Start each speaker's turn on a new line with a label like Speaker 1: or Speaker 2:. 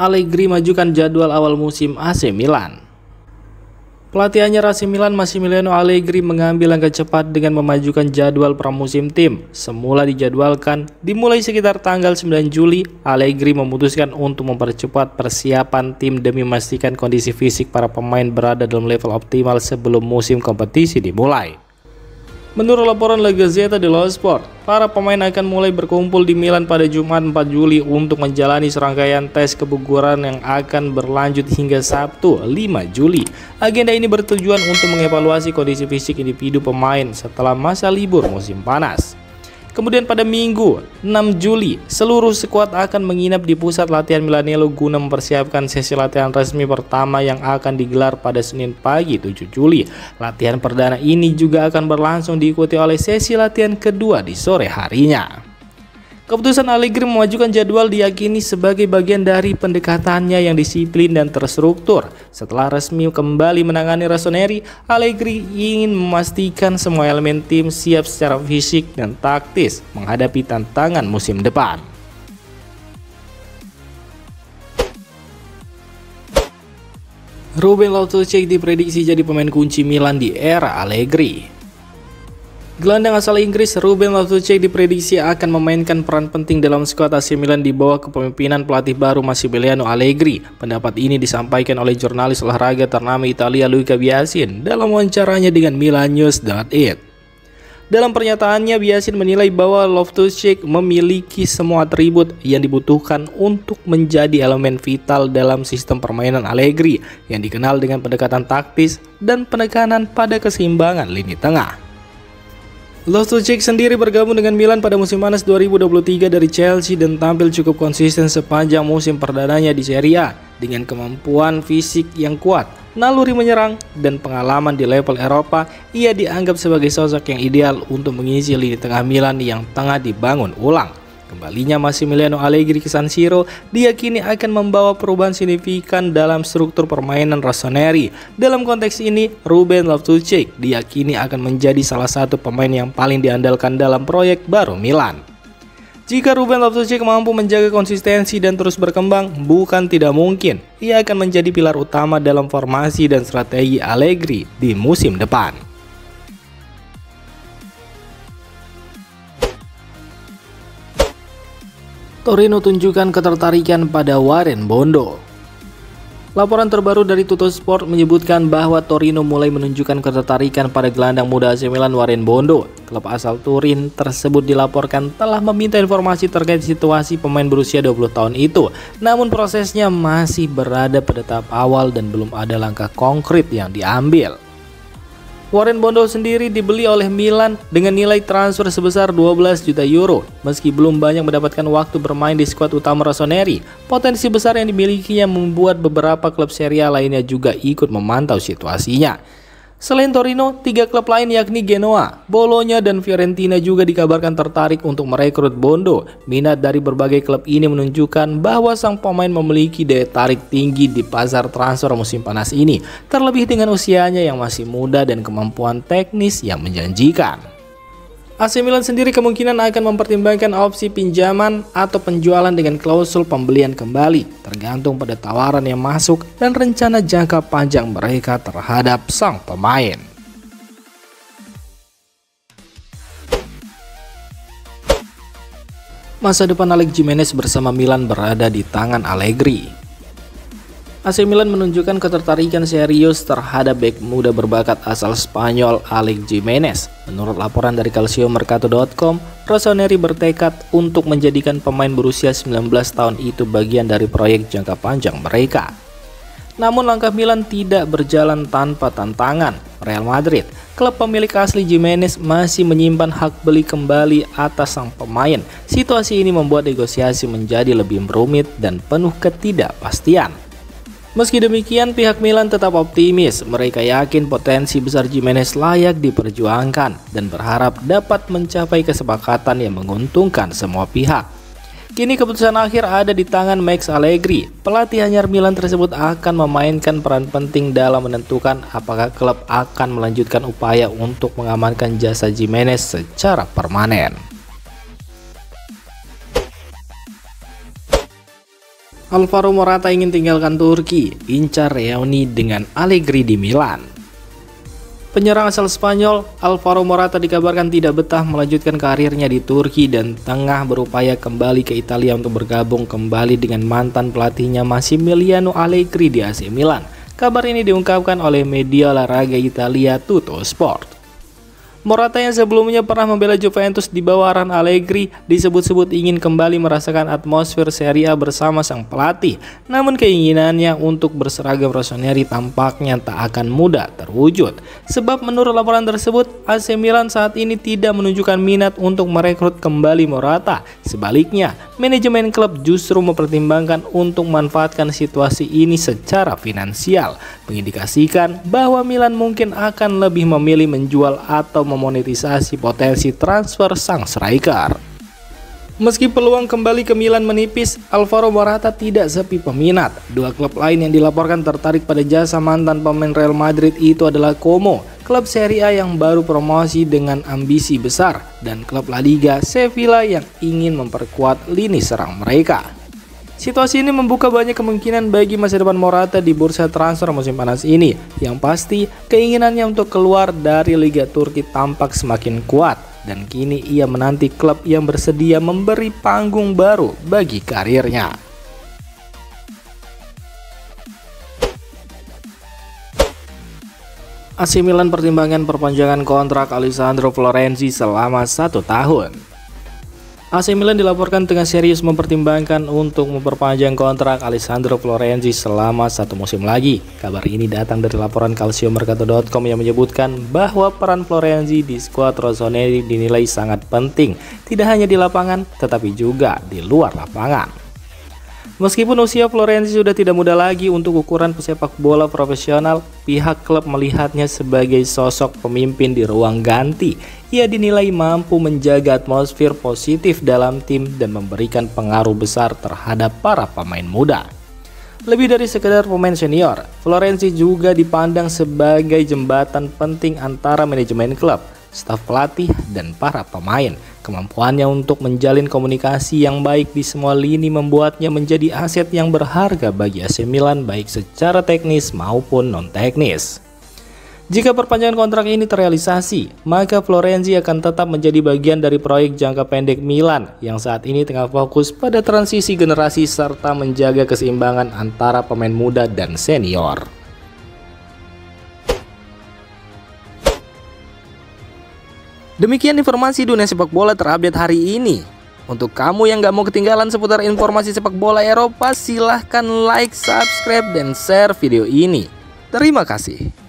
Speaker 1: Allegri majukan jadwal awal musim AC Milan. Pelatih anyar AC Milan Massimiliano Allegri mengambil langkah cepat dengan memajukan jadwal pramusim tim. Semula dijadwalkan dimulai sekitar tanggal 9 Juli, Allegri memutuskan untuk mempercepat persiapan tim demi memastikan kondisi fisik para pemain berada dalam level optimal sebelum musim kompetisi dimulai. Menurut laporan La Gazzetta dello Sport, para pemain akan mulai berkumpul di Milan pada Jumat 4 Juli untuk menjalani serangkaian tes kebugaran yang akan berlanjut hingga Sabtu 5 Juli. Agenda ini bertujuan untuk mengevaluasi kondisi fisik individu pemain setelah masa libur musim panas. Kemudian pada Minggu 6 Juli, seluruh skuad akan menginap di pusat latihan Milanello guna mempersiapkan sesi latihan resmi pertama yang akan digelar pada Senin pagi 7 Juli. Latihan perdana ini juga akan berlangsung diikuti oleh sesi latihan kedua di sore harinya. Keputusan Allegri memajukan jadwal diyakini sebagai bagian dari pendekatannya yang disiplin dan terstruktur. Setelah resmi kembali menangani Rossoneri, Allegri ingin memastikan semua elemen tim siap secara fisik dan taktis menghadapi tantangan musim depan. Ruben Loftus-Cheek diprediksi jadi pemain kunci Milan di era Allegri. Gelandang asal Inggris Ruben Loftus-Cheek diprediksi akan memainkan peran penting dalam skuad AC Milan di bawah kepemimpinan pelatih baru Massimiliano Allegri. Pendapat ini disampaikan oleh jurnalis olahraga ternama Italia Luca Biasin dalam wawancaranya dengan Milanews.it. Dalam pernyataannya, Biasin menilai bahwa Loftus-Cheek memiliki semua atribut yang dibutuhkan untuk menjadi elemen vital dalam sistem permainan Allegri yang dikenal dengan pendekatan taktis dan penekanan pada keseimbangan lini tengah. Loftus-Cheek sendiri bergabung dengan Milan pada musim panas 2023 dari Chelsea dan tampil cukup konsisten sepanjang musim perdananya di Serie A. Dengan kemampuan fisik yang kuat, naluri menyerang, dan pengalaman di level Eropa, ia dianggap sebagai sosok yang ideal untuk mengisi lini tengah Milan yang tengah dibangun ulang. Kembalinya Massimiliano Allegri ke San Siro diyakini akan membawa perubahan signifikan dalam struktur permainan Rossoneri. Dalam konteks ini, Ruben Loftus-Cheek diyakini akan menjadi salah satu pemain yang paling diandalkan dalam proyek baru Milan. Jika Ruben Loftus-Cheek mampu menjaga konsistensi dan terus berkembang, bukan tidak mungkin ia akan menjadi pilar utama dalam formasi dan strategi Allegri di musim depan. Torino tunjukkan ketertarikan pada Warren Bondo. Laporan terbaru dari Tuttosport menyebutkan bahwa Torino mulai menunjukkan ketertarikan pada gelandang muda AC Milan Warren Bondo. Klub asal Turin tersebut dilaporkan telah meminta informasi terkait situasi pemain berusia 20 tahun itu. Namun prosesnya masih berada pada tahap awal dan belum ada langkah konkret yang diambil. Warren Bondo sendiri dibeli oleh Milan dengan nilai transfer sebesar 12 juta euro. Meski belum banyak mendapatkan waktu bermain di skuad utama Rossoneri, potensi besar yang dimilikinya membuat beberapa klub Serie A lainnya juga ikut memantau situasinya. Selain Torino, 3 klub lain yakni Genoa, Bologna, dan Fiorentina juga dikabarkan tertarik untuk merekrut Bondo. Minat dari berbagai klub ini menunjukkan bahwa sang pemain memiliki daya tarik tinggi di pasar transfer musim panas ini, terlebih dengan usianya yang masih muda dan kemampuan teknis yang menjanjikan. AC Milan sendiri kemungkinan akan mempertimbangkan opsi pinjaman atau penjualan dengan klausul pembelian kembali, tergantung pada tawaran yang masuk dan rencana jangka panjang mereka terhadap sang pemain. Masa depan Alex Gimenez bersama Milan berada di tangan Allegri. AC Milan menunjukkan ketertarikan serius terhadap bek muda berbakat asal Spanyol Alex Gimenez. Menurut laporan dari calciomercato.com, Rossoneri bertekad untuk menjadikan pemain berusia 19 tahun itu bagian dari proyek jangka panjang mereka. Namun langkah Milan tidak berjalan tanpa tantangan. Real Madrid, klub pemilik asli Gimenez, masih menyimpan hak beli kembali atas sang pemain. Situasi ini membuat negosiasi menjadi lebih rumit dan penuh ketidakpastian. Meski demikian, pihak Milan tetap optimis. Mereka yakin potensi besar Gimenez layak diperjuangkan dan berharap dapat mencapai kesepakatan yang menguntungkan semua pihak. Kini keputusan akhir ada di tangan Max Allegri. Pelatih anyar Milan tersebut akan memainkan peran penting dalam menentukan apakah klub akan melanjutkan upaya untuk mengamankan jasa Gimenez secara permanen. Alvaro Morata ingin tinggalkan Turki, incar reuni dengan Allegri di Milan. Penyerang asal Spanyol, Alvaro Morata dikabarkan tidak betah melanjutkan karirnya di Turki dan tengah berupaya kembali ke Italia untuk bergabung kembali dengan mantan pelatihnya Massimiliano Allegri di AC Milan. Kabar ini diungkapkan oleh media olahraga Italia Tuttosport. Morata yang sebelumnya pernah membela Juventus di bawah arahan Allegri disebut-sebut ingin kembali merasakan atmosfer Serie A bersama sang pelatih. Namun keinginannya untuk berseragam Rossoneri tampaknya tak akan mudah terwujud. Sebab menurut laporan tersebut, AC Milan saat ini tidak menunjukkan minat untuk merekrut kembali Morata. Sebaliknya, manajemen klub justru mempertimbangkan untuk memanfaatkan situasi ini secara finansial, mengindikasikan bahwa Milan mungkin akan lebih memilih menjual atau memonetisasi potensi transfer sang striker. Meski peluang kembali ke Milan menipis, Alvaro Morata tidak sepi peminat. Dua klub lain yang dilaporkan tertarik pada jasa mantan pemain Real Madrid itu adalah Como, klub Serie A yang baru promosi dengan ambisi besar, dan klub La Liga Sevilla yang ingin memperkuat lini serang mereka. Situasi ini membuka banyak kemungkinan bagi masa depan Morata di bursa transfer musim panas ini. Yang pasti, keinginannya untuk keluar dari Liga Turki tampak semakin kuat, dan kini ia menanti klub yang bersedia memberi panggung baru bagi karirnya. AC Milan pertimbangkan perpanjangan kontrak Alessandro Florenzi selama 1 tahun. AC Milan dilaporkan tengah serius mempertimbangkan untuk memperpanjang kontrak Alessandro Florenzi selama 1 musim lagi. Kabar ini datang dari laporan calciomercato.com yang menyebutkan bahwa peran Florenzi di skuad Rossoneri dinilai sangat penting, tidak hanya di lapangan tetapi juga di luar lapangan. Meskipun usia Florenzi sudah tidak muda lagi untuk ukuran pesepak bola profesional, pihak klub melihatnya sebagai sosok pemimpin di ruang ganti. Ia dinilai mampu menjaga atmosfer positif dalam tim dan memberikan pengaruh besar terhadap para pemain muda. Lebih dari sekedar pemain senior, Florenzi juga dipandang sebagai jembatan penting antara manajemen klub, staf pelatih, dan para pemain. Kemampuannya untuk menjalin komunikasi yang baik di semua lini membuatnya menjadi aset yang berharga bagi AC Milan baik secara teknis maupun non-teknis. Jika perpanjangan kontrak ini terrealisasi, maka Florenzi akan tetap menjadi bagian dari proyek jangka pendek Milan yang saat ini tengah fokus pada transisi generasi serta menjaga keseimbangan antara pemain muda dan senior. Demikian informasi dunia sepak bola terupdate hari ini. Untuk kamu yang gak mau ketinggalan seputar informasi sepak bola Eropa, silahkan like, subscribe, dan share video ini. Terima kasih.